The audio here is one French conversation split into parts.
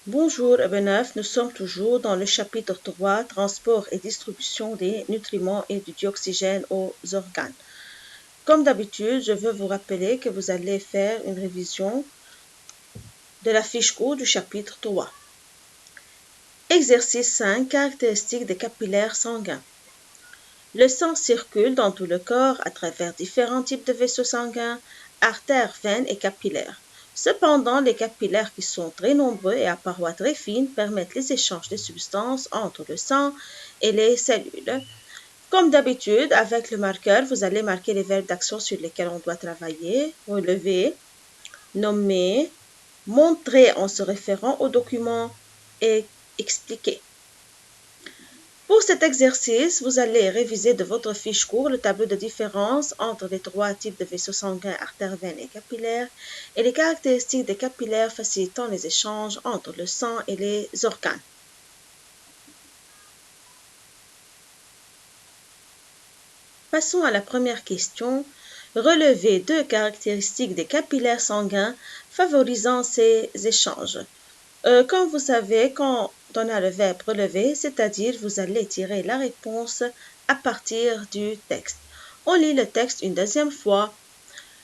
Bonjour Ebenef, nous sommes toujours dans le chapitre 3, transport et distribution des nutriments et du dioxygène aux organes. Comme d'habitude, je veux vous rappeler que vous allez faire une révision de la fiche courte du chapitre 3. Exercice 5, caractéristiques des capillaires sanguins. Le sang circule dans tout le corps à travers différents types de vaisseaux sanguins, artères, veines et capillaires. Cependant, les capillaires qui sont très nombreux et à parois très fines permettent les échanges de substances entre le sang et les cellules. Comme d'habitude, avec le marqueur, vous allez marquer les verbes d'action sur lesquels on doit travailler, relever, nommer, montrer en se référant au document et expliquer. Pour cet exercice, vous allez réviser de votre fiche courte le tableau de différence entre les trois types de vaisseaux sanguins, artères, veines et capillaires, et les caractéristiques des capillaires facilitant les échanges entre le sang et les organes. Passons à la première question. Relevez 2 caractéristiques des capillaires sanguins favorisant ces échanges. Comme vous savez, quand on a le verbe relever, c'est-à-dire vous allez tirer la réponse à partir du texte. On lit le texte une deuxième fois.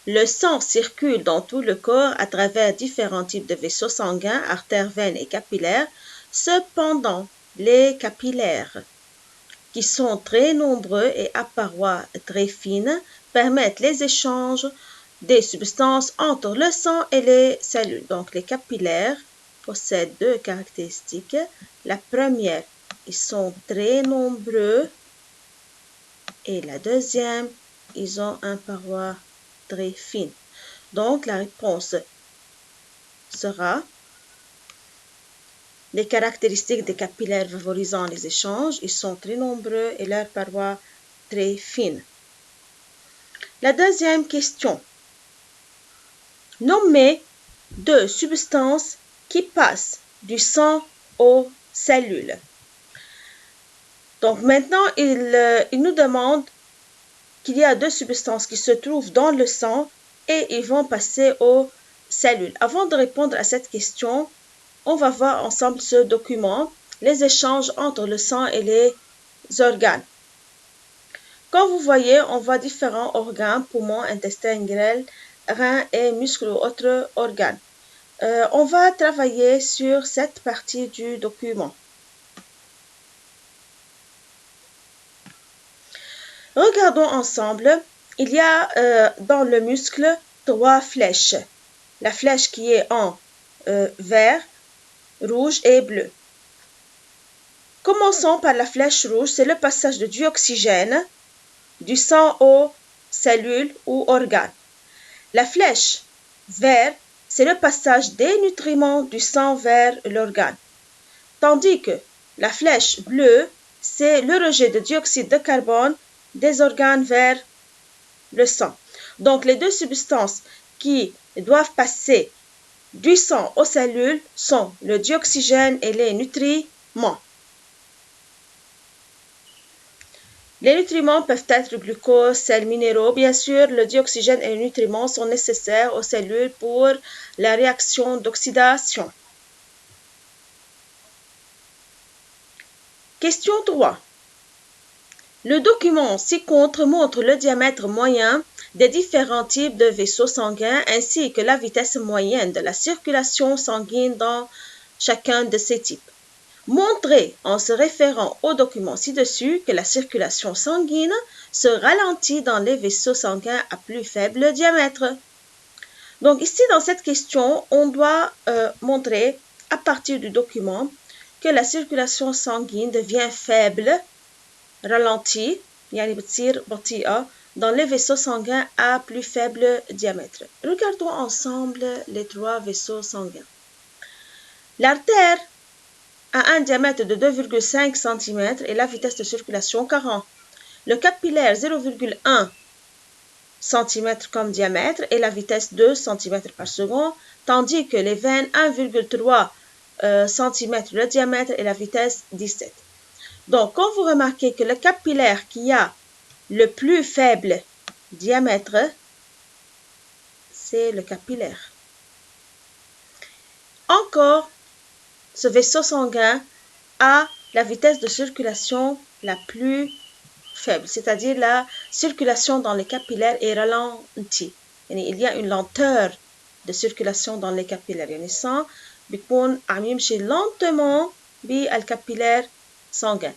Le sang circule dans tout le corps à travers différents types de vaisseaux sanguins, artères, veines et capillaires. Cependant, les capillaires, qui sont très nombreux et à parois très fines, permettent les échanges des substances entre le sang et les cellules. Donc, les capillaires possèdent 2 caractéristiques. La première, ils sont très nombreux. Et la deuxième, ils ont une paroi très fine. Donc, la réponse sera les caractéristiques des capillaires favorisant les échanges. Ils sont très nombreux et leurs parois très fines. La deuxième question. Nommez 2 substances qui passent du sang aux cellules. Donc maintenant, il nous demande qu'il y a 2 substances qui se trouvent dans le sang et ils vont passer aux cellules. Avant de répondre à cette question, on va voir ensemble ce document, les échanges entre le sang et les organes. Comme vous voyez, on voit différents organes, poumons, intestins, grêle, reins et muscles ou autres organes. On va travailler sur cette partie du document. Regardons ensemble. Il y a dans le muscle 3 flèches. La flèche qui est en vert, rouge et bleu. Commençons par la flèche rouge, c'est le passage de dioxygène du sang aux cellules ou organes. La flèche vert, c'est le passage des nutriments du sang vers l'organe. Tandis que la flèche bleue, c'est le rejet de dioxyde de carbone des organes vers le sang. Donc, les 2 substances qui doivent passer du sang aux cellules sont le dioxygène et les nutriments. Les nutriments peuvent être glucose, sels minéraux. Bien sûr, le dioxygène et les nutriments sont nécessaires aux cellules pour la réaction d'oxydation. Question 3. Le document ci-contre montre le diamètre moyen des différents types de vaisseaux sanguins ainsi que la vitesse moyenne de la circulation sanguine dans chacun de ces types. Montrez en se référant au document ci-dessus que la circulation sanguine se ralentit dans les vaisseaux sanguins à plus faible diamètre. Donc ici, dans cette question, on doit montrer à partir du document que la circulation sanguine devient faible, ralentie, dans les vaisseaux sanguins à plus faible diamètre. Regardons ensemble les 3 vaisseaux sanguins. L'artère a un diamètre de 2,5 cm et la vitesse de circulation 40. Le capillaire 0,1 cm comme diamètre et la vitesse 2 cm par seconde, tandis que les veines 1,3 cm le diamètre et la vitesse 17. Donc, quand vous remarquez que le capillaire qui a le plus faible diamètre, c'est le capillaire. Encore, ce vaisseau sanguin a la vitesse de circulation la plus faible, c'est-à-dire la circulation dans les capillaires est ralentie. يعني il y a une lenteur de circulation dans les capillaires. يعني السان بيكون عم يمشي lentement بالكابيلار sanguin.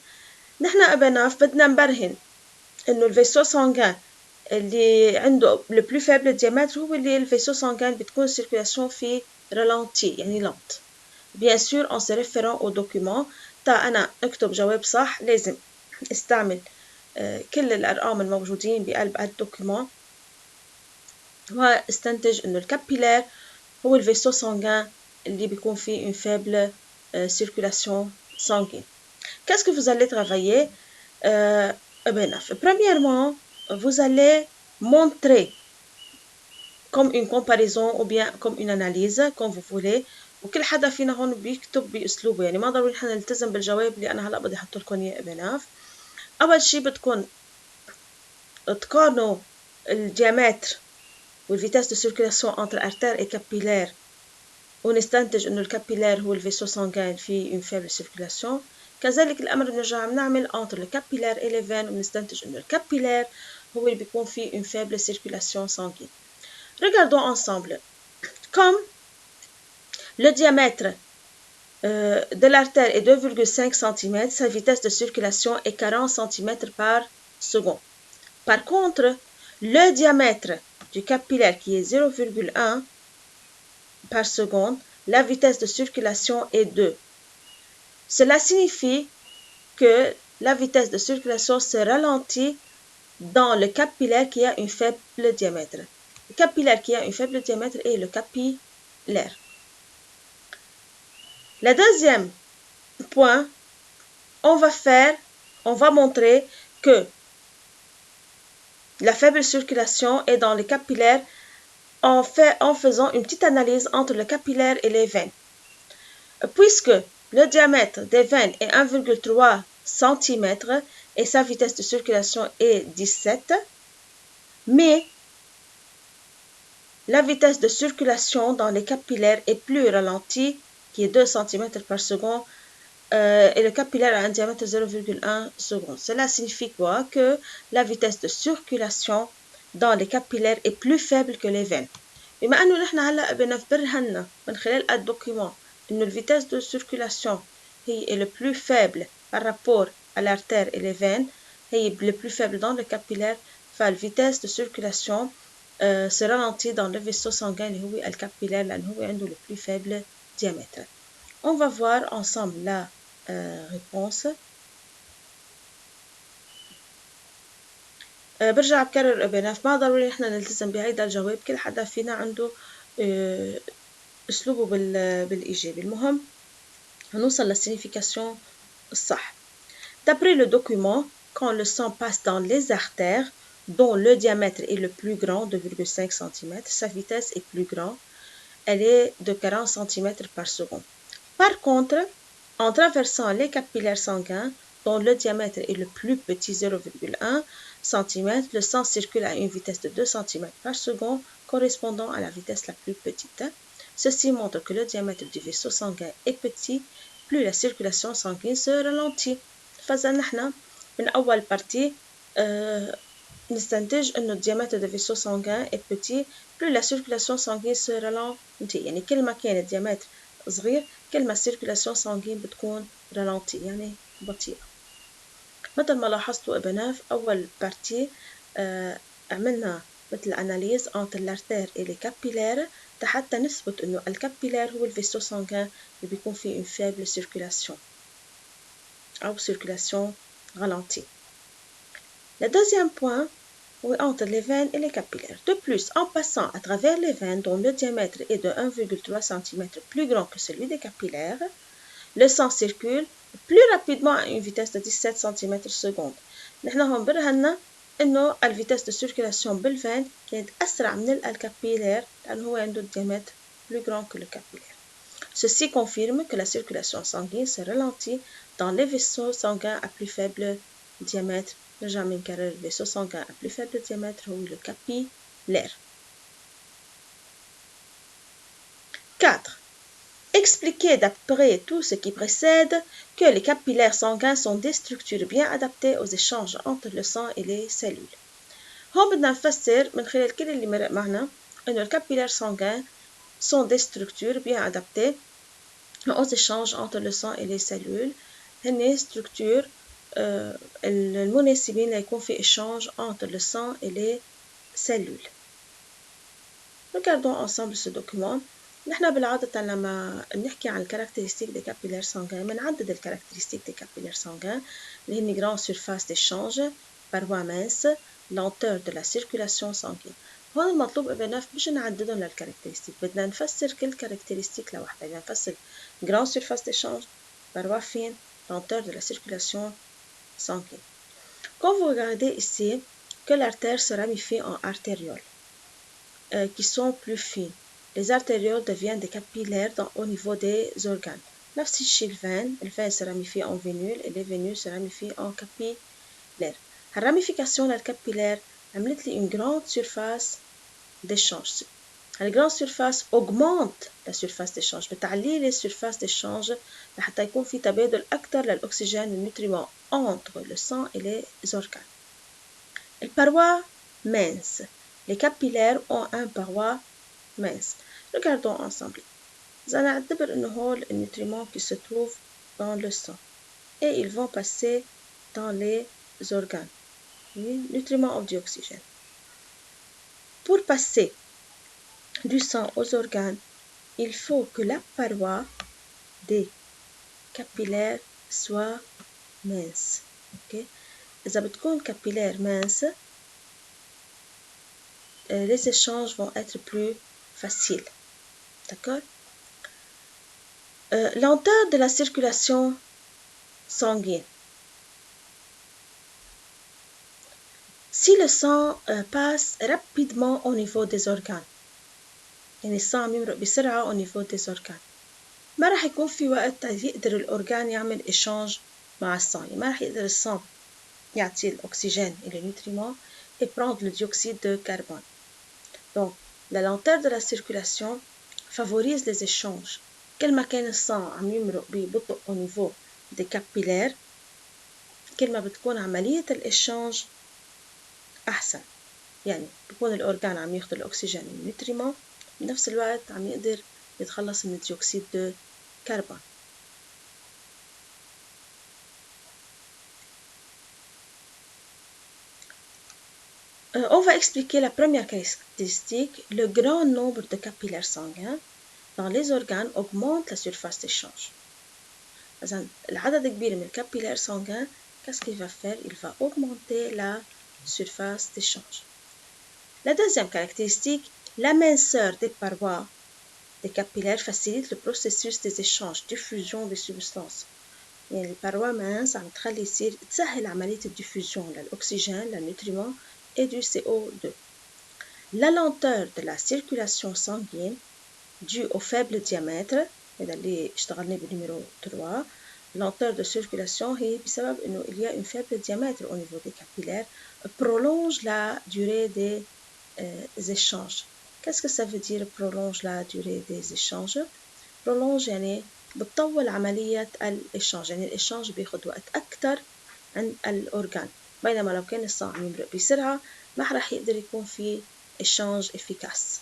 نحن أبناف بدنا نبرهن إنه الفيسو sanguin اللي عنده le plus faible diamètre هو اللي الفيسو sanguin بتكون circulation فيه ralentie يعني lente. Bien sûr en se référant au document تا أنا أكتب جواب صح لازم استعمل كل الأرقام الموجودين بقلب الدوكيومون واستنتج إنه الكابيلار هو الفيسو sanguin اللي بيكون فيه une faible circulation sanguine. Qu'est-ce que vous allez travailler? Premièrement, vous allez montrer comme une comparaison ou bien comme une analyse comme vous voulez وكل حدا فينا هون بيكتب بأسلوبه يعني ما ضروري نحن نلتزم بالجواب اللي أنا هلأ بدي أحط لكم إياه بناف. أول شي بدكم تقارنوا الديامتر والفيتاس دو سيركيلاسيون entre artère et capillaire ونستنتج إنه الكابيلار هو الفيسو sanguin فيه une faible circulation. كذلك الأمر بنرجع بنعمل entre le capillaire et les veines ونستنتج إنه الكابيلار هو اللي بيكون فيه une faible circulation sanguine. Regardons ensemble. Comme le diamètre de l'artère est 2,5 cm, sa vitesse de circulation est 40 cm par seconde. Par contre, le diamètre du capillaire qui est 0,1 par seconde, la vitesse de circulation est 2. Cela signifie que la vitesse de circulation se ralentit dans le capillaire qui a un faible diamètre. Le capillaire qui a un faible diamètre est le capillaire. Le deuxième point, on va montrer que la faible circulation est dans les capillaires en faisant une petite analyse entre le capillaire et les veines. Puisque le diamètre des veines est 1,3 cm et sa vitesse de circulation est 17, mais la vitesse de circulation dans les capillaires est plus ralentie, qui est 2 cm par seconde, et le capillaire a un diamètre de 0,1 seconde. Cela signifie quoi? Que la vitesse de circulation dans les capillaires est plus faible que les veines. بما أنه نحن هلأ بنبرهن من خلال الدوكيومون إنه الفيتاس دو سيركيلاسيون هي le plus faible par rapport à l'artère et les veines, هي le plus faible dans le capillaire, فالفيتاس de circulation se ralentit dans le vaisseau sanguin اللي هو الكابيلار لأنه هو عنده le plus faible diamètre. On va voir ensemble la réponse. برجع بكرر بناف ما ضروري نحن نلتزم بهيدا الجواب كل حدا فينا عنده أسلوبه بالإيجابي. المهم هنوصل للسينيفيكاسيون الصح. D'après le document, quand le sang passe dans les artères dont le diamètre est le plus grand, 2,5 cm, sa vitesse est plus grande, elle est de 40 cm par seconde. Par contre, en traversant les capillaires sanguins dont le diamètre est le plus petit, 0,1 cm, le sang circule à une vitesse de 2 cm par seconde correspondant à la vitesse la plus petite. Ceci montre que le diamètre du vaisseau sanguin est petit, plus la circulation sanguine se ralentit. فإذا نحن من أول بارتي نستنتج إنه الديامتر du vaisseau sanguin est petit, plus la circulation sanguine se ralentit. يعني كل ما كان الديامتر صغير كل ما السيركيلاسيون sanguine بتكون رالنتي يعني بطيئة. مثل ما لاحظتوا أبناف أول بارتي عملنا مثل أناليز entre l'artère et les capillaires حتى نثبت إنه الكابيلار هو الفيسو sanguin اللي بيكون فيه une faible circulation أو circulation ralentie. Le deuxième point est entre les veines et les capillaires. De plus, en passant à travers les veines dont le diamètre est de 1,3 cm plus grand que celui des capillaires, le sang circule plus rapidement à une vitesse de 17 cm seconde. نحن هون برهنا إنه الفيتاس de circulation بالفين كانت أسرع من الكابيلار لأنه هو عنده diamètre plus grand que le capillaire. Ceci confirme que la circulation sanguine se ralentit dans les vaisseaux sanguins à plus faible diamètre. نرجع بنكرر le vaisseau sanguin à plus faible diamètre هو le capillaire. 4. expliquer d'après tout ce qui précède que les capillaires sanguins sont des structures bien adaptées aux échanges entre le sang et les cellules. هون بدنا نفسر من خلال كل اللي مرق معنا إنه الكابيلار sanguins sont des structures bien adaptées aux échanges entre le sang et les cellules. هن structures المناسبين ليكون في échange entre le sang et les cellules. Regardons ensemble ce document. نحن بالعادة لما نحكي عن الكاركترستيك دي كابيلار sanguins بنعدد الكاركترستيك دي كابيلار sanguins اللي هن grande surface d'échange, parois minces, lenteur de la circulation sanguine. هون المطلوب إبنا مش نعددهم للكاركترستيك، بدنا نفسر كل كاركترستيك لوحدها، بدنا نفسر grande surface d'échange, parois fines, lenteur de la circulation sanguine. Quand vous regardez ici que l'artère se ramifie en artérioles qui sont plus fines, les artérioles deviennent des capillaires au niveau des organes. نفس الشيء الفين se ramifie en vénules et les vénules se ramifient en capillaires. La ramification des capillaires عملت لي une grande surface d'échange. La grande surface augmente la surface d'échange. بتعلي لي surface d'échange لحتى يكون في تبادل أكتر للأكسجين والنيوتريمون entre le sang et les organes. Les parois minces. Les capillaires ont un paroi mince. Regardons ensemble. Nous allons نعتبر إنه هول les nutriments qui se trouvent dans le sang et ils vont passer dans les organes. Les nutriments ont du oxygène. Pour passer du sang aux organes, il faut que la paroi des capillaires soit mince. Okay? إذا بتكون capillaire mince, les échanges vont être plus faciles. D'accord? Lenteur de la circulation sanguine. Si le sang passe rapidement au niveau des organes, يعني الصام عم يمرق بسرعة au niveau des organes، ما راح يكون في وقت يقدر الأورجان يعمل إشانج مع الصام، يعني ما راح يقدر الصام يعطي الأكسجين et les nutriments et prendre le dioxyde de carbone. Donc, la lenteur de la circulation favorise les échanges. كل ما كان الصام عم يمرق ببطء au niveau des capillaires، كل ما بتكون عملية الإشانج أحسن. يعني بيكون الأورجان عم ياخد الأكسجين والنيوتريمون بنفس الوقت عم يقدر يتخلص من الديوكسيد de carbone. On va expliquer la première caractéristique. Le grand nombre de capillaires sanguins dans les organes augmente la surface d'échange. إذن العدد كبير من الكابيلار sanguins, qu'est-ce qu'il va faire? Il va augmenter la surface d'échange. La deuxième caractéristique, la minceur des parois des capillaires facilite le processus des échanges, diffusion des substances. يعني البروة mince عم تخلي يصير تسهل عملية الديفوزيون للأكسجين, للنيوتريمون et du CO2. La lenteur de la circulation sanguine due au faible diamètre, هذا اللي اشتغلنا بالنمرو 3, lenteur de circulation هي بسبب إنه il y a une faible diamètre au niveau des capillaires, prolonge la durée des échanges. Qu'est-ce que ça veut dire prolonge la durée des échanges? prolonge يعني بتطول عملية الإشانج، يعني الإشانج بياخد وقت أكتر عند الأورجان، بينما لو كان الصام عم يمرق بسرعة ما راح يقدر يكون في إشانج efficace.